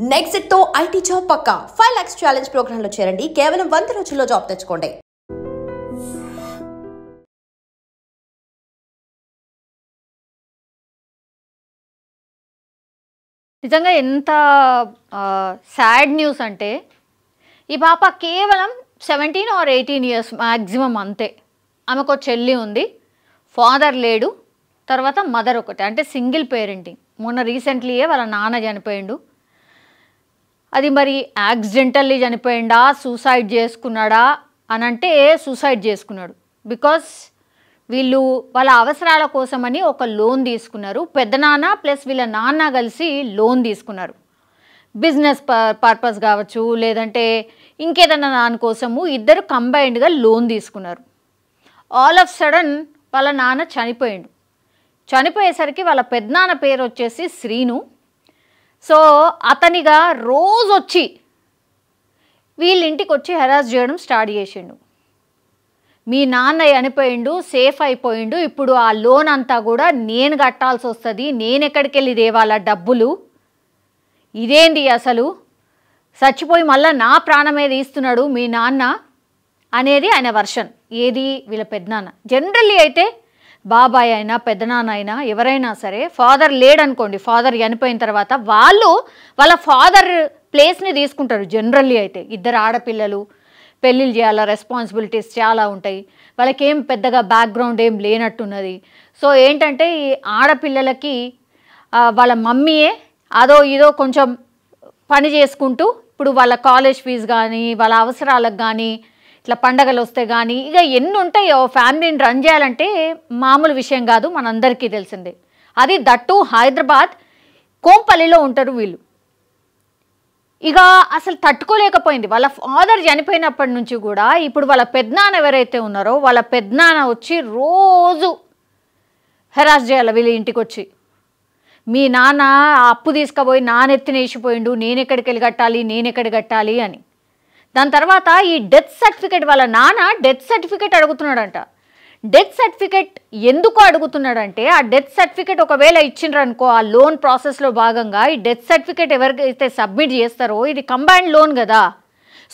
Next తో IT job పక్కా 5 lakhs challenge program లో చేరండి. కేవలం 100 రోజుల్లో జాబ్ తెచ్చుకోండి. నిజంగా ఎంత సాడ్ న్యూస్ అంటే ఈ పాప కేవలం 17 or 18 years మ్యాక్సిమం అంతే. ఆమెకు చెల్లి ఉంది, ఫాదర్ లేడు, తర్వాత మదర్ ఒకటి, అంటే సింగిల్ పేరెంటింగ్. మొన్న రీసెంట్లీయే వాళ్ళ నాన్న చనిపోయిండు. అది మరి యాక్సిడెంటల్లీ చనిపోయిండా, సూసైడ్ చేసుకున్నాడా అని అంటే సూసైడ్ చేసుకున్నాడు. బికాస్ వీళ్ళు వాళ్ళ అవసరాల కోసమని ఒక లోన్ తీసుకున్నారు. పెద్దనాన్న ప్లస్ వీళ్ళ నాన్న కలిసి లోన్ తీసుకున్నారు. బిజినెస్ పర్పస్ కావచ్చు, లేదంటే ఇంకేదన్నా దానికోసము ఇద్దరు కంబైన్డ్గా లోన్ తీసుకున్నారు. ఆల్ ఆఫ్ సడన్ వాళ్ళ నాన్న చనిపోయిండు. చనిపోయేసరికి వాళ్ళ పెద్దనాన్న పేరు వచ్చేసి శ్రీను. సో అతనిగా రోజు వచ్చి వీళ్ళ ఇంటికి వచ్చి హెరాస్ చేయడం స్టార్ట్ చేసిండు. మీ నాన్న చనిపోయిండు, సేఫ్ అయిపోయిండు, ఇప్పుడు ఆ లోన్ అంతా కూడా నేను కట్టాల్సి వస్తుంది, నేను ఎక్కడికి వెళ్ళి దేవాల డబ్బులు, ఇదేంటి అసలు, చచ్చిపోయి మళ్ళీ నా ప్రాణమే తీస్తున్నాడు మీ నాన్న అనేది ఆయన వర్షన్. ఏది వీళ్ళ పెద్దనాన్న. జనరల్లీ అయితే బాబాయ్ అయినా పెద్దనాన్న అయినా ఎవరైనా సరే, ఫాదర్ లేడనుకోండి, ఫాదర్ చనిపోయిన తర్వాత వాళ్ళు వాళ్ళ ఫాదర్ ప్లేస్ని తీసుకుంటారు. జనరల్లీ అయితే ఇద్దరు ఆడపిల్లలు, పెళ్ళిళ్ళు చేయాలా, రెస్పాన్సిబిలిటీస్ చాలా ఉంటాయి, వాళ్ళకేం పెద్దగా బ్యాక్గ్రౌండ్ ఏం లేనట్టున్నది. సో ఏంటంటే ఈ ఆడపిల్లలకి వాళ్ళ మమ్మీయే అదో ఇదో కొంచెం పని చేసుకుంటూ ఇప్పుడు వాళ్ళ కాలేజ్ ఫీజు కానీ, వాళ్ళ అవసరాలకు కానీ, ఇట్లా పండగలు వస్తే కానీ, ఇక ఎన్ని ఉంటాయో ఫ్యామిలీని రన్ చేయాలంటే మామూలు విషయం కాదు, మనందరికీ తెలిసిందే. అది దట్టు హైదరాబాద్ కోంపల్లిలో ఉంటారు వీళ్ళు. ఇక అసలు తట్టుకోలేకపోయింది. వాళ్ళ ఫాదర్ చనిపోయినప్పటి నుంచి కూడా ఇప్పుడు వాళ్ళ పెద్దనాన్న ఎవరైతే ఉన్నారో వాళ్ళ పెద్దనాన్న వచ్చి రోజు హెరాస్ చేయాలి వీళ్ళ ఇంటికి వచ్చి. మీ నాన్న అప్పు తీసుకుపోయి నానెత్తిన వేసిపోయిండు, నేను ఎక్కడికి వెళ్ళి కట్టాలి, నేను ఎక్కడికి కట్టాలి అని. దాని తర్వాత ఈ డెత్ సర్టిఫికేట్, వాళ్ళ నాన్న డెత్ సర్టిఫికేట్ అడుగుతున్నాడంట. డెత్ సర్టిఫికేట్ ఎందుకు అడుగుతున్నాడంటే, ఆ డెత్ సర్టిఫికేట్ ఒకవేళ ఇచ్చిండ్రనుకో ఆ లోన్ ప్రాసెస్లో భాగంగా ఈ డెత్ సర్టిఫికేట్ ఎవరికైతే సబ్మిట్ చేస్తారో, ఇది కంబైన్డ్ లోన్ కదా,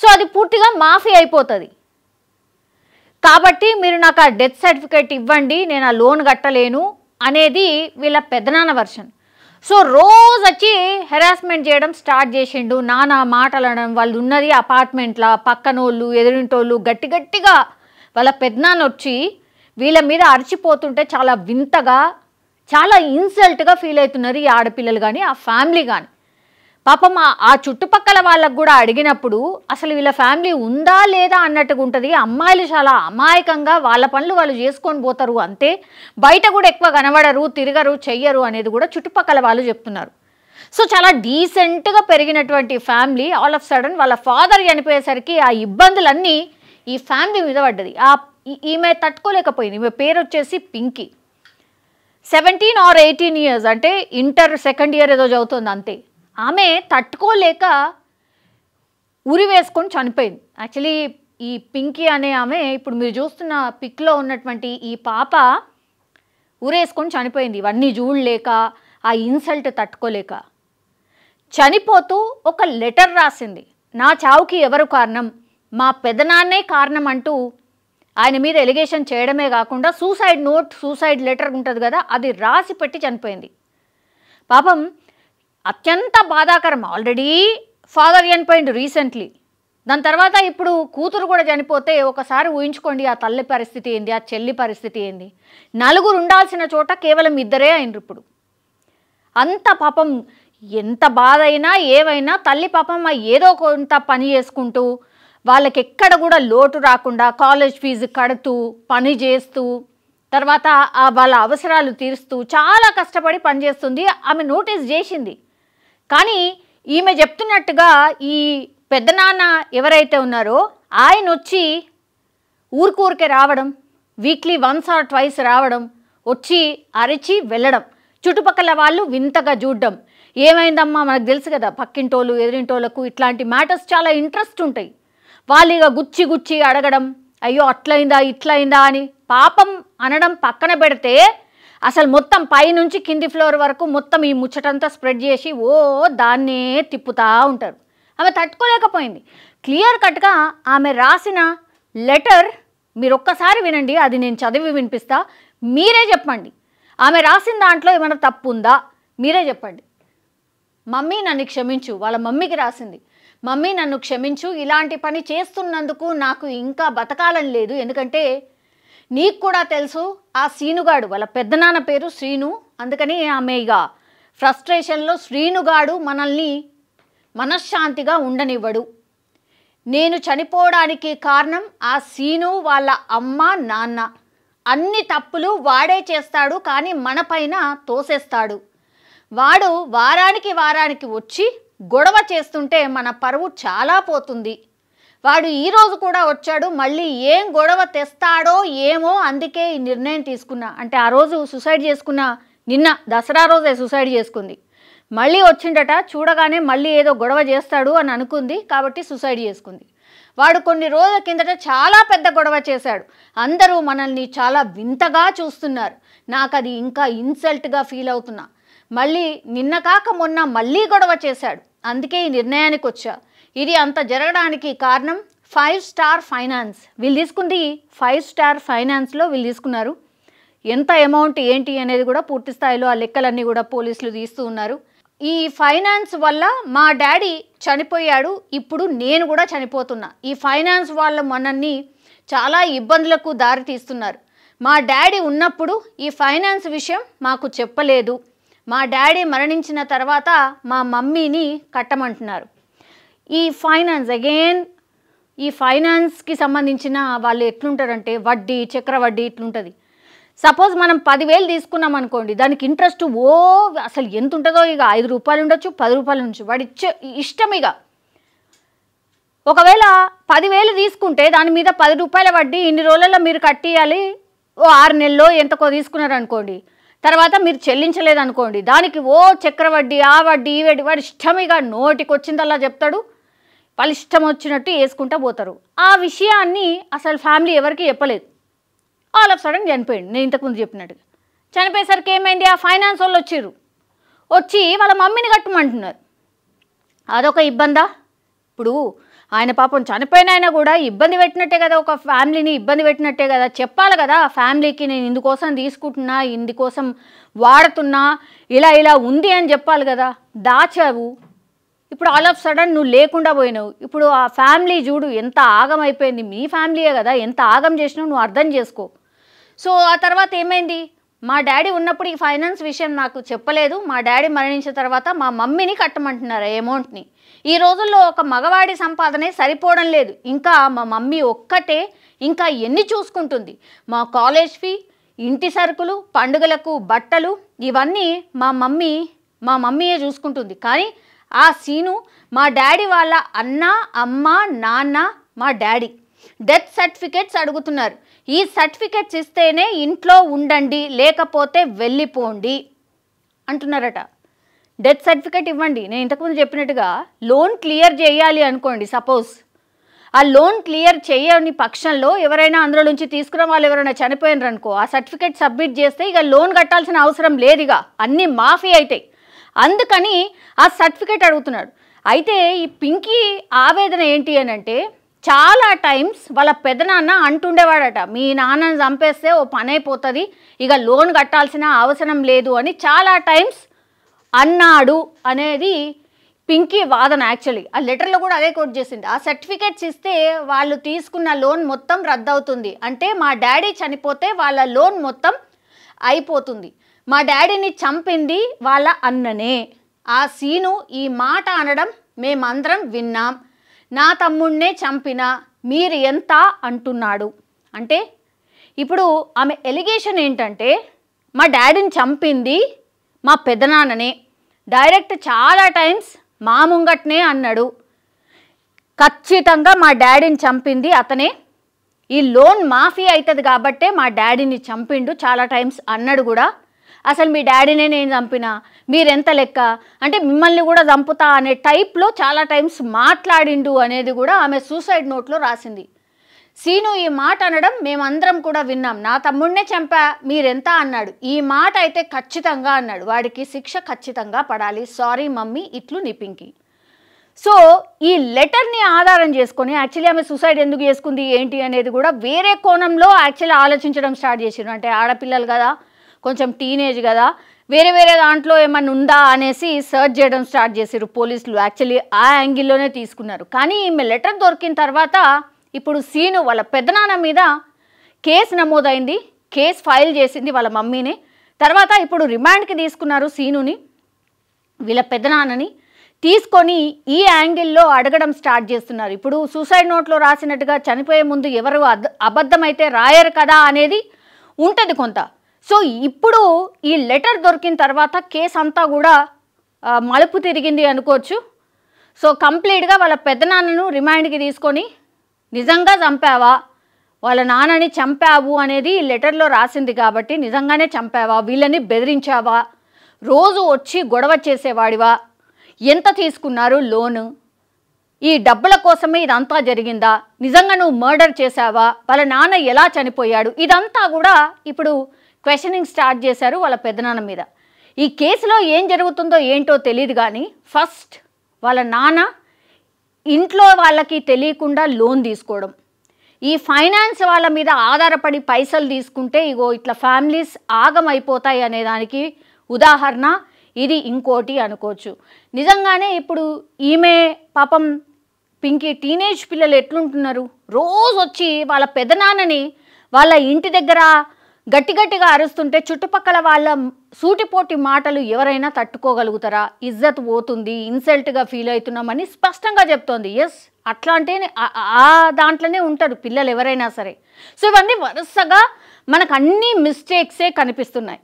సో అది పూర్తిగా మాఫీ అయిపోతుంది. కాబట్టి మీరు నాకు ఆ డెత్ సర్టిఫికేట్ ఇవ్వండి, నేను ఆ లోన్ కట్టలేను అనేది వీళ్ళ పెద్దనాన్న వర్షన్. సో రోజు వచ్చి హెరాస్మెంట్ చేయడం స్టార్ట్ చేసిండు. నానా మాటలు అనడం, వాళ్ళు ఉన్నది అపార్ట్మెంట్లో, పక్కనోళ్ళు ఎదురింటోళ్ళు గట్టి గట్టిగా వాళ్ళ పెద్దనాన్న వచ్చి వీళ్ళ మీద అరిచిపోతుంటే చాలా వింతగా, చాలా ఇన్సల్ట్గా ఫీల్ అవుతున్నారు ఈ ఆడపిల్లలు కానీ ఆ ఫ్యామిలీ కానీ. పాపం ఆ చుట్టుపక్కల వాళ్ళకు కూడా అడిగినప్పుడు అసలు వీళ్ళ ఫ్యామిలీ ఉందా లేదా అన్నట్టుగా ఉంటుంది. అమ్మాయిలు చాలా అమాయకంగా వాళ్ళ పనులు వాళ్ళు చేసుకొని పోతారు అంతే, బయట కూడా ఎక్కువ కనబడరు, తిరగరు, చెయ్యరు అనేది కూడా చుట్టుపక్కల వాళ్ళు చెప్తున్నారు. సో చాలా డీసెంట్గా పెరిగినటువంటి ఫ్యామిలీ ఆల్ ఆఫ్ సడన్ వాళ్ళ ఫాదర్ చనిపోయేసరికి ఆ ఇబ్బందులన్నీ ఈ ఫ్యామిలీ మీద పడ్డది. ఈమె తట్టుకోలేకపోయింది. ఈమె పేరు వచ్చేసి పింకీ. 17 or 18 years, అంటే ఇంటర్ సెకండ్ ఇయర్ ఏదో చదువుతుంది అంతే. ఆమె తట్టుకోలేక ఉరి వేసుకొని చనిపోయింది. యాక్చువల్లీ ఈ పింకీ అనే ఆమె ఇప్పుడు మీరు చూస్తున్న పిక్లో ఉన్నటువంటి ఈ పాప ఉరేసుకొని చనిపోయింది. ఇవన్నీ చూడలేక, ఆ ఇన్సల్ట్ తట్టుకోలేక చనిపోతూ ఒక లెటర్ రాసింది. నా చావుకి ఎవరు కారణం, మా పెదనాన్నే కారణం అంటూ ఆయన మీద ఎలిగేషన్ చేయడమే కాకుండా సూసైడ్ నోట్, సూసైడ్ లెటర్ ఉంటుంది కదా, అది రాసి పెట్టి చనిపోయింది. పాపం అత్యంత బాధాకరం. ఆల్రెడీ ఫాదర్ చనిపోయిండు రీసెంట్లీ, దాని తర్వాత ఇప్పుడు కూతురు కూడా చనిపోతే ఒకసారి ఊహించుకోండి ఆ తల్లి పరిస్థితి ఏంది, ఆ చెల్లి పరిస్థితి ఏంది. నలుగురు ఉండాల్సిన చోట కేవలం ఇద్దరే అయినరు ఇప్పుడు. అంత పాపం ఎంత బాధ అయినా ఏవైనా తల్లి పాపం ఏదో కొంత పని చేసుకుంటూ వాళ్ళకి ఎక్కడ కూడా లోటు రాకుండా కాలేజ్ ఫీజు కడుతూ, పని చేస్తూ, తర్వాత వాళ్ళ అవసరాలు తీరుస్తూ చాలా కష్టపడి పనిచేస్తుంది. ఆమె నోటీస్ చేసింది. కానీ ఈమె చెప్తున్నట్టుగా ఈ పెద్దనాన్న ఎవరైతే ఉన్నారో ఆయన వచ్చి ఊరికే రావడం, వీక్లీ 1 or 2 రావడం, వచ్చి అరిచి వెళ్ళడం, చుట్టుపక్కల వాళ్ళు వింతగా చూడడం. ఏమైందమ్మా, మనకు తెలుసు కదా పక్కింటోళ్ళు ఎదురింటోళ్ళకు ఇట్లాంటి మ్యాటర్స్ చాలా ఇంట్రెస్ట్ ఉంటాయి. వాళ్ళు ఇక గుచ్చి గుచ్చి అడగడం, అయ్యో అట్లయిందా ఇట్లయిందా అని పాపం అనడం పక్కన పెడితే అసలు మొత్తం పైనుంచి కింది ఫ్లోర్ వరకు మొత్తం ఈ ముచ్చటంతా స్ప్రెడ్ చేసి దాన్నే తిప్పుతూ ఉంటారు. ఆమె తట్టుకోలేకపోయింది. క్లియర్ కట్గా ఆమె రాసిన లెటర్ మీరు ఒక్కసారి వినండి, అది నేను చదివి వినిపిస్తా, మీరే చెప్పండి ఆమె రాసిన దాంట్లో ఏమైనా తప్పు ఉందా, మీరే చెప్పండి. మమ్మీ నన్ను క్షమించు, వాళ్ళ మమ్మీకి రాసింది. మమ్మీ నన్ను క్షమించు, ఇలాంటి పని చేస్తున్నందుకు నాకు ఇంకా బతకాలని లేదు. ఎందుకంటే నీకు కూడా తెలుసు ఆ శ్రీనుగాడు, వాళ్ళ పెద్దనాన్న పేరు శ్రీను, అందుకని ఆమె ఇక ఫ్రస్ట్రేషన్లో శ్రీనుగాడు మనల్ని మనశ్శాంతిగా ఉండనివ్వడు. నేను చనిపోవడానికి కారణం ఆ శ్రీను వాళ్ళ అమ్మ నాన్న. అన్ని తప్పులు వాడే చేస్తాడు, కానీ మన పైన తోసేస్తాడు. వాడు వారానికి వచ్చి గొడవ చేస్తుంటే మన పరువు చాలా పోతుంది. వాడు ఈరోజు కూడా వచ్చాడు, మళ్ళీ ఏం గొడవ తెస్తాడో ఏమో, అందుకే ఈ నిర్ణయం తీసుకున్నా. అంటే ఆ రోజు సూసైడ్ చేసుకున్న, నిన్న దసరా రోజే సూసైడ్ చేసుకుంది. మళ్ళీ వచ్చిండట, చూడగానే మళ్ళీ ఏదో గొడవ చేస్తాడు అని అనుకుంది, కాబట్టి సూసైడ్ చేసుకుంది. వాడు కొన్ని రోజుల కిందట చాలా పెద్ద గొడవ చేశాడు. అందరూ మనల్ని చాలా వింతగా చూస్తున్నారు. నాకు అది ఇంకా ఇన్సల్ట్గా ఫీల్ అవుతున్నా. మళ్ళీ నిన్న కాక మొన్న మళ్ళీ గొడవ చేశాడు, అందుకే ఈ నిర్ణయానికి వచ్చా. ఇది అంత జరగడానికి కారణం 5 స్టార్ ఫైనాన్స్. వీళ్ళు తీసుకుంది 5 స్టార్ ఫైనాన్స్లో వీళ్ళు తీసుకున్నారు. ఎంత అమౌంట్ ఏంటి అనేది కూడా పూర్తి స్థాయిలో ఆ లెక్కలన్నీ కూడా పోలీసులు తీస్తూ ఉన్నారు. ఈ ఫైనాన్స్ వల్ల మా డాడీ చనిపోయాడు, ఇప్పుడు నేను కూడా చనిపోతున్నా. ఈ ఫైనాన్స్ వాళ్ళ మనల్ని చాలా ఇబ్బందులకు దారి తీస్తున్నారు. మా డాడీ ఉన్నప్పుడు ఈ ఫైనాన్స్ విషయం మాకు చెప్పలేదు. మా డాడీ మరణించిన తర్వాత మా మమ్మీని కట్టమంటున్నారు. ఈ ఫైనాన్స్ అగైన్, ఈ ఫైనాన్స్కి సంబంధించిన వాళ్ళు ఎట్లుంటారంటే వడ్డీ, చక్రవడ్డీ ఇట్లుంటుంది. సపోజ్ మనం 10,000 తీసుకున్నాం అనుకోండి, దానికి ఇంట్రెస్ట్ అసలు ఎంత ఉంటుందో, ఇక 5 రూపాయలు ఉండొచ్చు, 10 రూపాయలు ఉండొచ్చు, వాడి ఇష్టం. ఇక ఒకవేళ 10,000 తీసుకుంటే దాని మీద 10 రూపాయల వడ్డీ ఇన్ని రోజులలో మీరు కట్టియాలి. 6 నెలల్లో ఎంతకో తీసుకున్నారనుకోండి, తర్వాత మీరు చెల్లించలేదనుకోండి, దానికి చక్రవడ్డీ, ఆ వడ్డీ, ఈ వడ్డీ, వాడి ఇష్టం. ఇక నోటికి వచ్చిందల్లా చెప్తాడు, వాళ్ళు ఇష్టం వచ్చినట్టు వేసుకుంటూ పోతారు. ఆ విషయాన్ని అసలు ఫ్యామిలీ ఎవరికి చెప్పలేదు. ఆల్ ఆఫ్ సడన్ చనిపోయింది. నేను ఇంతకుముందు చెప్పినట్టుగా చనిపోయేసరికి ఏమైంది, ఆ ఫైనాన్స్ వాళ్ళు వచ్చి వాళ్ళ మమ్మీని కట్టమంటున్నారు. అదొక ఇబ్బందా? ఇప్పుడు ఆయన పాపం చనిపోయిన ఆయన కూడా ఇబ్బంది పెట్టినట్టే కదా, ఒక ఫ్యామిలీని ఇబ్బంది పెట్టినట్టే కదా. చెప్పాలి కదా ఫ్యామిలీకి, నేను ఇందుకోసం తీసుకుంటున్నా, ఇందుకోసం వాడుతున్నా, ఇలా ఉంది అని చెప్పాలి కదా. దాచావు. ఇప్పుడు ఆల్ ఆఫ్ సడన్ నువ్వు లేకుండా పోయినావు. ఇప్పుడు ఆ ఫ్యామిలీ చూడు ఎంత ఆగం అయిపోయింది. మీ ఫ్యామిలీయే కదా, ఎంత ఆగం చేసినావు నువ్వు అర్థం చేసుకో. సో ఆ తర్వాత ఏమైంది, మా డాడీ ఉన్నప్పుడు ఈ ఫైనాన్స్ విషయం నాకు చెప్పలేదు. మా డాడీ మరణించిన తర్వాత మా మమ్మీని కట్టమంటున్నారు అమౌంట్ని. ఈ రోజుల్లో ఒక మగవాడి సంపాదనే సరిపోవడం లేదు. ఇంకా మా మమ్మీ ఒక్కటే ఇంకా ఎన్ని చూసుకుంటుంది. మా కాలేజ్ ఫీ, ఇంటి సరుకులు, పండుగలకు బట్టలు, ఇవన్నీ మా మమ్మీయే చూసుకుంటుంది. కానీ ఆ సీను మా డాడీ వాళ్ళ అన్న, అమ్మ, నాన్న, మా డాడీ డెత్ సర్టిఫికేట్స్ అడుగుతున్నారు. ఈ సర్టిఫికేట్స్ ఇస్తేనే ఇంట్లో ఉండండి, లేకపోతే వెళ్ళిపోండి అంటున్నారట. డెత్ సర్టిఫికేట్ ఇవ్వండి. నేను ఇంతకుముందు చెప్పినట్టుగా లోన్ క్లియర్ చేయాలి అనుకోండి, సపోజ్ ఆ లోన్ క్లియర్ చేయని పక్షంలో ఎవరైనా అందులో నుంచి తీసుకున్న వాళ్ళు ఎవరైనా చనిపోయినారు అనుకో, ఆ సర్టిఫికేట్ సబ్మిట్ చేస్తే ఇక లోన్ కట్టాల్సిన అవసరం లేదు, ఇక అన్నీ మాఫీ అవుతాయి. అందుకని ఆ సర్టిఫికేట్ అడుగుతున్నాడు. అయితే ఈ పింకీ ఆవేదన ఏంటి అని అంటే, చాలా టైమ్స్ వాళ్ళ పెద్దనాన్న అంటుండేవాడట, మీ నాన్నని చంపేస్తే ఓ పని అయిపోతుంది, ఇక లోన్ కట్టాల్సిన అవసరం లేదు అని చాలా టైమ్స్ అన్నాడు అనేది పింకీ వాదన. యాక్చువల్లీ ఆ లెటర్లో కూడా అదే కోట్ చేసింది. ఆ సర్టిఫికేట్స్ ఇస్తే వాళ్ళు తీసుకున్న లోన్ మొత్తం రద్దవుతుంది, అంటే మా డాడీ చనిపోతే వాళ్ళ లోన్ మొత్తం అయిపోతుంది. మా డాడీని చంపింది వాళ్ళ అన్ననే. ఆ సీను ఈ మాట అనడం మేమందరం విన్నాం. నా తమ్ముడినే చంపిన మీరు ఎంత అంటున్నాడు అంటే, ఇప్పుడు ఆమె ఎలిగేషన్ ఏంటంటే మా డాడీని చంపింది మా పెద్దనాన్ననే. డైరెక్ట్ చాలా టైమ్స్ మా ముంగట్నే అన్నాడు, ఖచ్చితంగా మా డాడీని చంపింది అతనే, ఈ లోన్ మాఫీ అవుతుంది కాబట్టే మా డాడీని చంపిండు చాలా టైమ్స్ అన్నాడు కూడా. అసలు మీ డాడీనే నేను చంపినా, మీరెంత లెక్క అంటే మిమ్మల్ని కూడా చంపుతా అనే టైప్లో చాలా టైమ్స్ మాట్లాడిండు అనేది కూడా ఆమె సూసైడ్ నోట్లో రాసింది. సీను ఈ మాట అనడం మేమందరం కూడా విన్నాం. నా తమ్ముడినే చంపా మీరెంత అన్నాడు. ఈ మాట అయితే ఖచ్చితంగా అన్నాడు. వాడికి శిక్ష ఖచ్చితంగా పడాలి. సారీ మమ్మీ ఇట్లు నీ పింకీ. సో ఈ లెటర్ని ఆధారం చేసుకొని యాక్చువల్లీ ఆమె సూసైడ్ ఎందుకు చేసుకుంది ఏంటి అనేది కూడా వేరే కోణంలో యాక్చువల్లీ ఆలోచించడం స్టార్ట్ చేసారు. అంటే ఆడపిల్లలు కదా, కొంచెం టీనేజ్ కదా, వేరే వేరే దాంట్లో ఏమన్నా ఉందా అనేసి సర్చ్ చేయడం స్టార్ట్ చేశారు పోలీసులు. యాక్చువల్లీ ఆ యాంగిల్లోనే తీసుకున్నారు. కానీ ఈమె లెటర్ దొరికిన తర్వాత ఇప్పుడు సీను వాళ్ళ పెద్దనాన్న మీద కేసు నమోదైంది. కేసు ఫైల్ చేసింది వాళ్ళ మమ్మీనే. తర్వాత ఇప్పుడు రిమాండ్కి తీసుకున్నారు సీనుని, వీళ్ళ పెద్దనాన్నని తీసుకొని ఈ యాంగిల్లో అడగడం స్టార్ట్ చేస్తున్నారు. ఇప్పుడు సూసైడ్ నోట్లో రాసినట్టుగా చనిపోయే ముందు ఎవరు అబద్ధమైతే రాయరు కదా అనేది ఉంటుంది కొంత. సో ఇప్పుడు ఈ లెటర్ దొరికిన తర్వాత కేసు అంతా కూడా మలుపు తిరిగింది అనుకోవచ్చు. సో కంప్లీట్గా వాళ్ళ పెద్దనాన్నను రిమాండ్కి తీసుకొని నిజంగా చంపావా, వాళ్ళ నాన్నని చంపావు అనేది ఈ లెటర్లో రాసింది కాబట్టి నిజంగానే చంపావా, వీళ్ళని బెదిరించావా, రోజు వచ్చి గొడవ చేసేవాడివా, ఎంత తీసుకున్నారు లోను, ఈ డబ్బుల కోసమే ఇదంతా జరిగిందా, నిజంగా నువ్వు మర్డర్ చేశావా, వాళ్ళ నాన్న ఎలా చనిపోయాడు, ఇదంతా కూడా ఇప్పుడు క్వశ్చనింగ్ స్టార్ట్ చేశారు వాళ్ళ పెద్దనాన్న మీద. ఈ కేసులో ఏం జరుగుతుందో ఏంటో తెలియదు కానీ ఫస్ట్ వాళ్ళ నాన్న ఇంట్లో వాళ్ళకి తెలియకుండా లోన్ తీసుకోవడం, ఈ ఫైనాన్స్ వాళ్ళ మీద ఆధారపడి పైసలు తీసుకుంటే ఇగో ఇట్లా ఫ్యామిలీస్ ఆగమైపోతాయి అనేదానికి ఉదాహరణ ఇది. ఇంకోటి అనుకోవచ్చు నిజంగానే ఇప్పుడు ఈమె పాపం పింకీ టీనేజ్ పిల్లలు ఎట్లుంటున్నారు, రోజు వచ్చి వాళ్ళ పెదనాన్నని వాళ్ళ ఇంటి దగ్గర గట్టి గట్టిగా అరుస్తుంటే చుట్టుపక్కల వాళ్ళ సూటిపోటి మాటలు ఎవరైనా తట్టుకోగలుగుతారా? ఇజ్జత్ పోతుంది, ఇన్సల్ట్గా ఫీల్ అవుతున్నామని స్పష్టంగా చెప్తోంది. ఎస్ అట్లా అంటే ఆ దాంట్లోనే ఉంటారు పిల్లలు ఎవరైనా సరే. సో ఇవన్నీ వరుసగా మనకు అన్ని మిస్టేక్సే కనిపిస్తున్నాయి.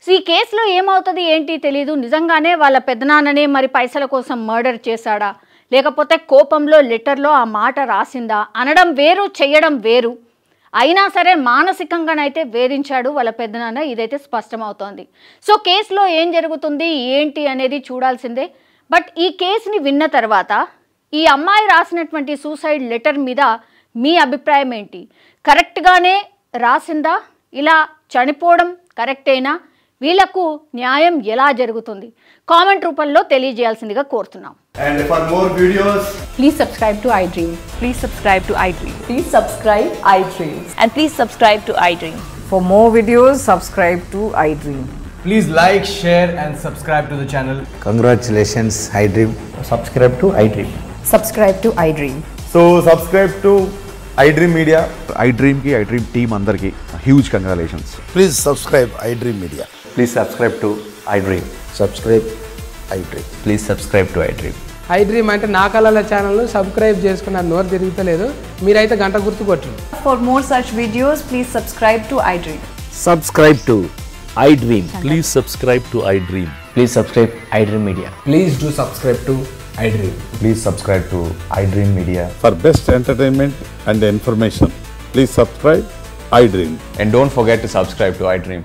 సో ఈ కేసులో ఏమవుతుంది ఏంటి తెలీదు. నిజంగానే వాళ్ళ పెద్దనాన్ననే మరి పైసల కోసం మర్డర్ చేశాడా, లేకపోతే కోపంలో లెటర్లో ఆ మాట రాసిందా అనడం వేరు, చేయడం వేరు. అయినా సరే మానసికంగానైతే వేధించాడు వాళ్ళ పెద్దనాన్న, ఇదైతే స్పష్టమవుతోంది. సో కేసులో ఏం జరుగుతుంది ఏంటి అనేది చూడాల్సిందే. బట్ ఈ కేసుని విన్న తర్వాత ఈ అమ్మాయి రాసినటువంటి సూసైడ్ లెటర్ మీద మీ అభిప్రాయం ఏంటి? కరెక్ట్గానే రాసిందా, ఇలా చనిపోవడం కరెక్టేనా, వీళ్ళకు న్యాయం ఎలా జరుగుతుంది కామెంట్ రూపంలో తెలియజేయాల్సిందిగా కోరుతున్నాం. And for more videos, Please subscribe to iDream. Please subscribe to iDream. Please subscribe iDream. And please subscribe to iDream. For more videos, subscribe to iDream. please like, share and subscribe to the channel. Congratulations, iDream. Subscribe to iDream. Subscribe to iDream. So subscribe to iDream Media. iDream ki iDream team andarki huge congratulations. Please subscribe iDream Media. Please subscribe to iDream. Subscribe iDream. Please subscribe to iDream. iDream అంటే నా కళల ఛానల్ను subscribe చేసుకున్న నోరు తిరుగుతలేదు, మీరైతే గంట గుర్తు కొట్టండి. For more such videos, please subscribe to iDream. Subscribe to iDream. Please subscribe to iDream. Please subscribe iDream Media. Please do subscribe to iDream. Please subscribe to iDream Media. For best entertainment and information, please subscribe iDream. And don't forget to subscribe to iDream.